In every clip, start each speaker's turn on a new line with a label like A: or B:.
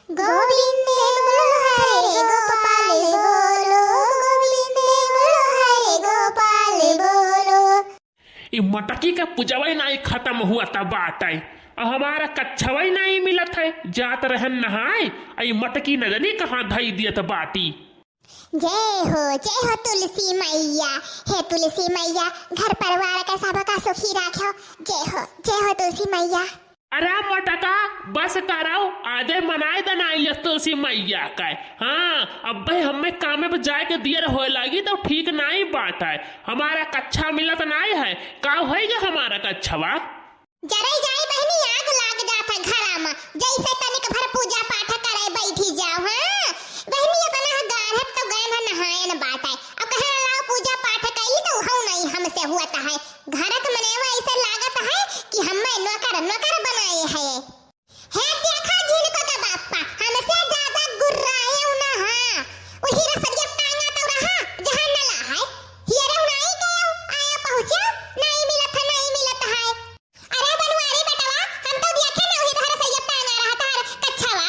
A: गोविंदे बोलो हरे गोपाल बोलो, गोविंदे बोलो हरे गोपाल बोलो।
B: ये मटकी का पुजवई नहीं खत्म हुआ था बात है, हमारा कच्छवई नहीं मिलत है। जात रहन नहाए आई मटकी नजनी कहाँ धई दियत बाटी।
A: जय हो तुलसी मैया, हे तुलसी मैया घर परिवार का सबका सुखी रखो। जय हो तुलसी मैया।
B: अरे मटका बस कराओ, आजे मनाए दनाई तुलसी मैया का। हाँ अब भाई हमें काम में जाए के दियर हो लगी तो ठीक नहीं बात है। हमारा कच्छा मिलत नहीं है, का होएगा हमारा कच्छवा?
A: जरे जाई बहनी आग लाग जाता घर में, जैसे तनिक भर पूजा पाठ करे बैठी जाओ। हाँ बहनी अपना गारहत तो गए न नहाए न बात है, अब कहे लाओ पूजा पाठ कई तो हूं नहीं हमसे हुआ है। घरत मनेवा ऐसे लागत है कि हमें नौकर बनाए है। देखा जिनको का बापा हमसे ज्यादा गुर्राए उना। हां वही रसरिया टांगा तो रहा जहां नला है, हियरे उनाई गयो आया पहुंचा नहीं मिलत है। अरे बनवारी बेटवा हम तो देखे ना वही धर से ये टांगा रहा था कच्छवा।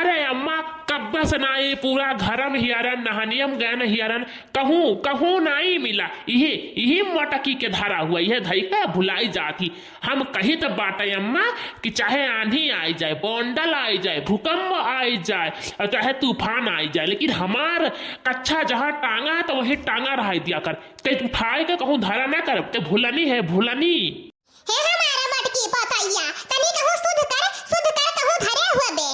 B: अरे अम्मा कब बस नाई पूरा घरम हियरन नहनियम गैन हियरन कहूँ नहीं मिला। यही मटकी के धारा हुआ, यह धई का भुलाई जाती। हम कही तो बाटे अम्मा कि चाहे आंधी आई जाए, बोंडल आई जाए, भूकंप आई जाए और चाहे तूफान आई जाए, लेकिन हमार कच्छा जहाँ टांगा है तो वही टांगा रह दिया कर। ते उठाए के कहूँ धरा ना कर, ते भूलनी है भूलनी।
A: हे हमारा मटकी पतैया तनी कहूँ शुद्ध कर कहूँ धरे हुए बे।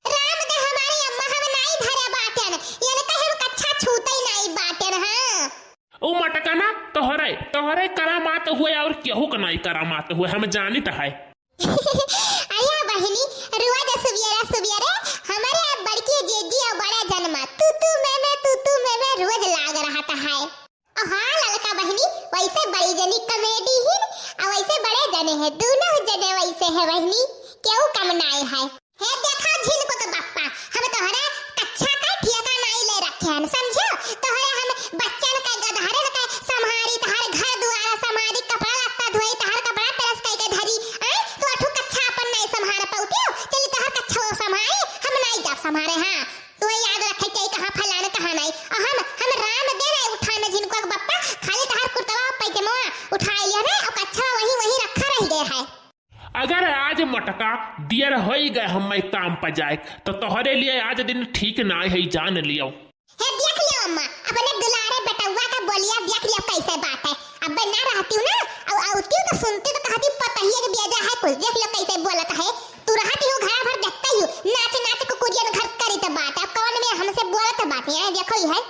A: राम दे हमारी अम्मा हम नहीं धरे बाटन, यानी कहे हम कच्छा छूते नहीं बाटन। हां
B: ओ मटका ना तोहरे करामात हुए और केहू का नहीं करामात हुए, हम जानित है।
A: आया बहनी रोज सुबियरे हमारे बड़की जीजी और बड़ा जन्मा तू मैं रोज लाग रहा है। हाँ ललका बहनी वैसे बड़ी जनी कॉमेडी ही और वैसे बड़े जने हैं, दोनों जने वैसे है बहनी, क्यों कम नहीं है। देखा झिनको तो बापा हम तोहरा कच्छा का ठेका नहीं ले रखे हैं, समझो। तोहरे हम बच्चन का गधारे का संभारी, तहार घर दुआरा संभारी, कपड़ा लत्ता धोई, तहार कपड़ा प्रेस करके धरी। तू अठू कच्छा अपन नहीं संभाल पाउतियो, चली तहार कच्छा संभारी हम नहीं जा संभारे। हां तू याद रखे के कहां फलाने कहां नहीं। हम राम दे रहे उठाने जिनको बापा खाली तहार कुर्तवा पैजमा उठा लिया ना और कच्छा वही रखा रह गया है।
B: अगर आज मटका दियर हो गए हम काम पर जाए तो तोहरे लिए आज दिन ठीक ना है, जान लियो।
A: देख लियो अम्मा अपने दुलारे बेटवा का बोलिया, देख लियो कैसे बात है। अब ना रहती हूँ ना और आउती तो सुनती तो कहती पता ही है कि बेजा है कुछ। देख लो कैसे बोलत है, तू रहती हो घर भर देखता ही नाच कुकुरिया घर करी तो बात है, कौन में हमसे बोलत बात है। देखो ही है।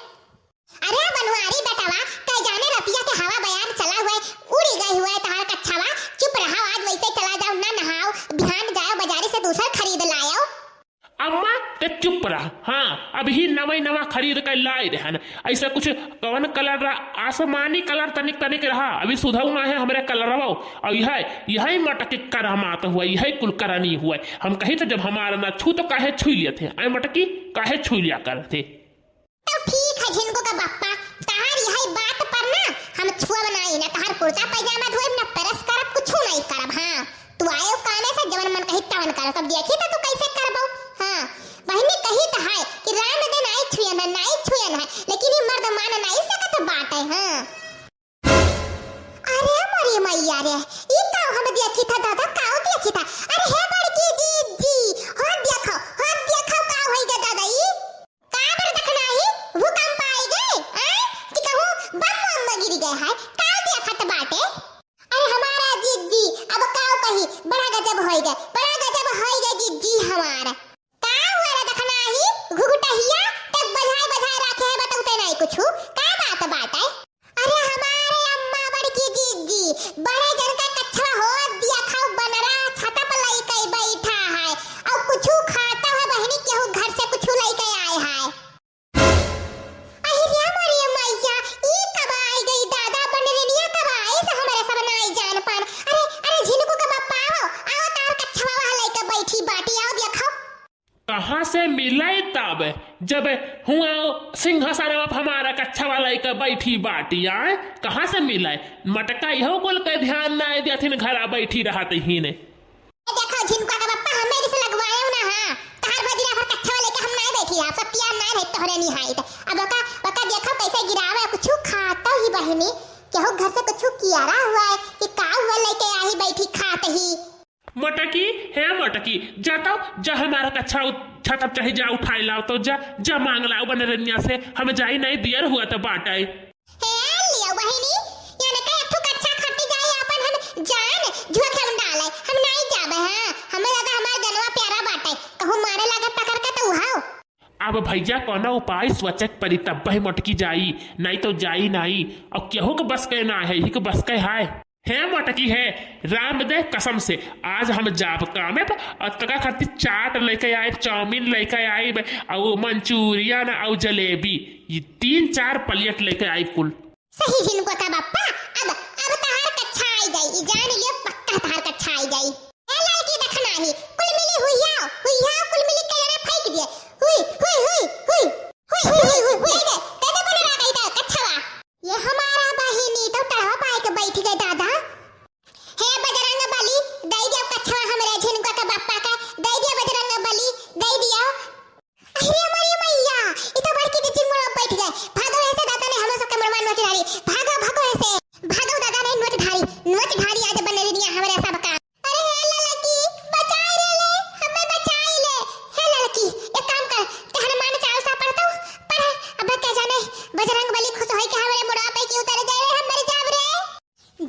A: अरे बनवारी बेटवा कह जाने रतिया के हवा बयान चला हुआ उड़ी गई हुआ है तहार कच्छावा। चुप रहो आज वैसे चला जाओ ना नहाओ, बिहान जाओ बाजारी से दूसरा खरीद लाओ।
B: अम्मा ते चुप रहा। हाँ अभी नवा खरीद कर लाए रहन, ऐसा कुछ कौन कलर आसमानी कलर तनिक रहा, अभी सुधऊ ना है हमारे कलर और यही मटकी करामात हुआ, यही कुल करनी हुआ। हम कही तो जब हमारा ना छू तो काहे छू लिए थे, आई मटकी काहे छू लिया करते।
A: तो ठीक है झिनको का बापा तहार यही बात पर ना हम छुआ बनाई ना, तहार कुर्ता पैजामा धोए ना प्रेस करब कुछ नहीं करब। हां तू आयो काने से जवन मन कही तवन कर, तब देखी तो तू कैसे करबो। हां बहनी कही तो है कि राम दे नहीं छुए ना, लेकिन ये मर्द मान नहीं सकत बात है। हां अरे मरी मैया रे ई का हम देखी था दादा काऊ देखी था। अरे हे बड़की जी हो देखो का होई गे दादा ई का बर देखना ही भूकंप आई गए कि कहूं बम गिर गए है का देखत बाटे। अरे हमारा जीजी अब काऊ कही बड़ा गजब होई गए जीजी हमारा का हुआ रे देखना ही घुघुटहिया तक बजाय रखे है बताते नहीं कुछ का बात है। अरे हमारे अम्मा बड़की जीजी बड़े जन का कच्छा हो दिया खाओ बनरा छाता पर लाई के बैठा है और कुछ खाता है बहनी केहू घर से कुछ लाई के आए है। अरे हमारी मैया ई कब आई गई दादा बनरेनिया कब आई से हमारे सब नहीं जान पान। अरे झिनको का बापा आओ तार कच्छा वाला लाई के बैठी बाटी आओ देखो।
B: कहाँ से मिले तब जब हुआ सिंहासन हमारा कच्छा वाला का बैठी बाटी आए, कहाँ से मिले मटका यहो कुल के ध्यान ना देथिन घर बैठी रहत ही ने।
A: देखो झिनका का बापा हमें से लगवाए ना। हां तहार तोहरे निहाई अब वका देखो कैसे गिरावे कुछ खाता ही बहनी केहू घर से कुछ कियारा हुआ है कि का हुआ लेके आई बैठी खात ही
B: मटकी है मटकी जाता जा हमारा कच्छा छत चाहे जा उठाई लाओ तो जा मांग लाओ बनरनिया से हमें जाई नहीं दियर हुआ तो बाटाए
A: हे लिया बहनी याने का एक कच्छा खट्टी जाए अपन हम जान झूठ हम डाले हम नहीं जाबे हां हमें लगा हमार जनवा प्यारा बाटे कहूं मारे लगा पकड़ के तो उहाओ
B: अब भैया कौन उपाय स्वचक परी तब ही मटकी जाई नहीं तो जाई नहीं और केहू के बस के ना है ही के बस के है मटकी है राम दे कसम से आज हम जाब कामे पर और तका खातिर चाट लेके आए चाउमीन लेके आए और मंचूरियन और जलेबी ये 3-4 प्लेट लेके आए कुल
A: सही जिनको का बापा अब तहार कच्छा आई गई जान लियो पक्का तहार कच्छा आई गई ए लड़की देखना ही कुल मिली हुईया कुल मिली के ना फेंक दिए हुई दे बोले ना गई कच्छा ये हमारा बहिनी तो तड़वा पाए के बैठ गए दादा हे बजरंग बली दे दियो कच्छा हमरे जिनको का बापा का दे दियो बजरंग बली दे दियो अरे हमारी मैया ई तो बड़की दीदी मुड़ा बैठ गए भागो ऐसे दादा ने हम सब के मरवान नोच धारी भागो ऐसे भागो दादा ने नोच धारी आज बनरिया हमरे सब का अरे हे लड़की बचाई ले हमें बचाई ले हे लड़की एक काम कर ते हनुमान चालीसा पढ़तो पढ़ अब क्या जाने बजरंग बली खुश होई के हमरे मुड़ा पे की उतर जाए हम मर जाब रे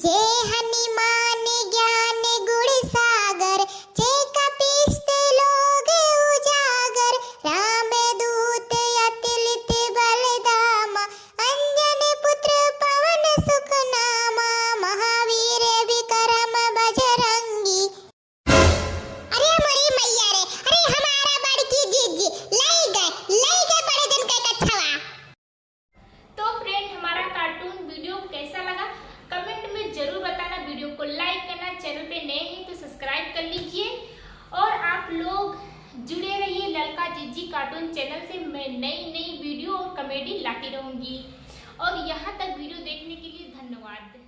A: जे हनुमान ज्ञान गुण सागर जे कपिस्ते लोग उजागर राम दूत अतुलित बलधामा अंजन पुत्र पवन सुख नामा महावीर विक्रम बजरंगी अरे हमारी मैया रे अरे हमारा बड़की जीजी ले गए बड़े दिन के कच्छवा
C: तो फ्रेंड हमारा कार्टून वीडियो कैसा लगा कमेंट में जरूर बताना वीडियो को लाइक करना चैनल पे नए हैं तो सब्सक्राइब कर लीजिए और आप लोग जुड़े रहिए ललका जीजी कार्टून चैनल से मैं नई वीडियो और कॉमेडी लाती रहूंगी और यहाँ तक वीडियो देखने के लिए धन्यवाद।